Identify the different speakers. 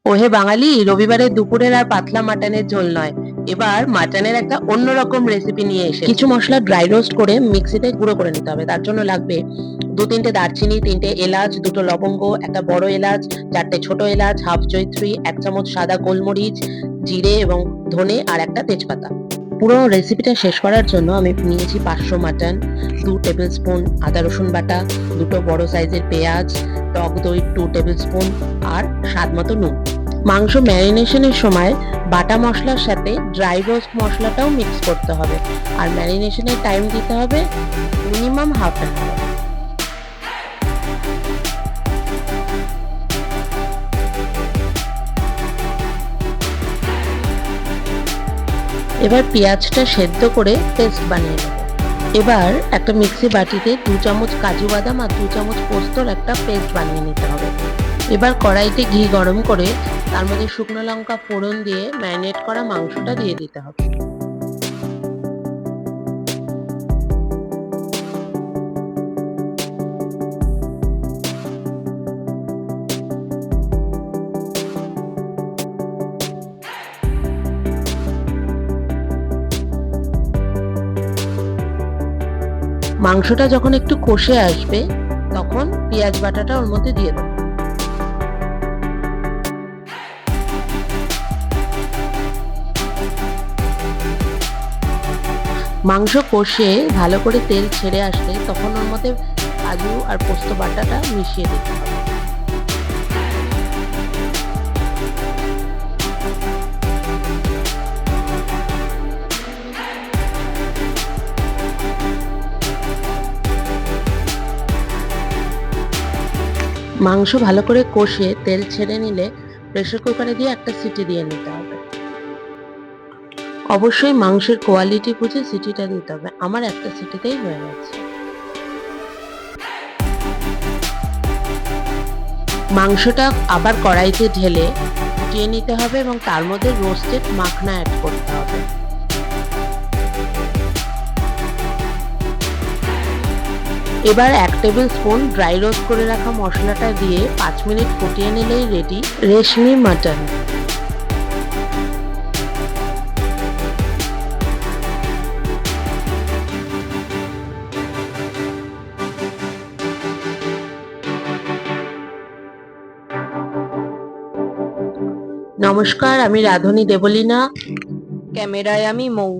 Speaker 1: ওহে বাঙালি, রবিবারের দুপুরের আর পাতলা মাটনের ঝোল নয়, এবার মাটনের একটা অন্যরকম রেসিপি নিয়ে এসে কিছু মশলা ড্রাই রোস্ট করে মিক্সিতে গুঁড়ো করে নিতে হবে। তার জন্য লাগবে 2-3টে দারচিনি, 3টে এলাচ, 2টো লবঙ্গ, একটা বড় এলাচ, 4টে ছোট এলাচ, হাফ জয়িত্রী, 1 চামচ সাদা গোলমরিচ, জিরে এবং ধনে আর একটা তেজপাতা। পুরো রেসিপিটা শেষ করার জন্য আমি নিয়েছি 500 মাটন, 2 টেবিল স্পুন আদা রসুন বাটা, 2টো বড় সাইজের পেঁয়াজ, টক দই 2 টেবিল স্পুন আর স্বাদ মতো নুন। মাংস ম্যারিনেশনের সময় বাটা মশলার সাথে ড্রাই রোস্ট মশলাটাও মিক্স করতে হবে, আর ম্যারিনেশনের টাইম দিতে হবে মিনিমাম হাফ অ্যান আওয়ার। এবার পেঁয়াজটা সেদ্ধ করে পেস্ট বানিয়ে নেব। এবার একটা মিক্সি বাটিতে 2 চামচ কাজু বাদাম আর 2 চামচ পোস্তর একটা পেস্ট বানিয়ে নিতে হবে। এবার কড়াইতে ঘি গরম করে তার মধ্যে শুকনো লঙ্কা ফোড়ন দিয়ে ম্যারিনেট করা মাংসটা দিয়ে দিতে হবে। মাংসটা যখন একটু কষে আসবে তখন পেঁয়াজ বাটাটা ওর মধ্যে দিয়ে দেবো। মাংস কষে ভালো করে তেল ছেড়ে আসলে তখন ওর মধ্যে কাজু আর পোস্ত বাটাটা মিশিয়ে দিতে হবে। মাংস ভালো করে কষে তেল ছেড়ে নিলে প্রেসার কুকারে দিয়ে একটা সিটি দিয়ে নিতে হবে। অবশ্যই মাংসের কোয়ালিটি বুঝে সিটিটা দিতে হবে। আমার একটা সিটিতেই হয়ে গেছে। মাংসটা আবার কড়াইতে ঢেলে ফুটিয়ে নিতে হবে এবং তার মধ্যে রোস্টেড মাখনা অ্যাড করতে হবে। এবার 1 টেবিল স্পুন ড্রাই রোস্ট করে রাখা মশলাটা দিয়ে 5 মিনিট ফুটিয়ে নিলেই রেডি রেশমি মাটন। নমস্কার, আমি রাধুনী দেবলীনা, ক্যামেরায় আমি মৌ।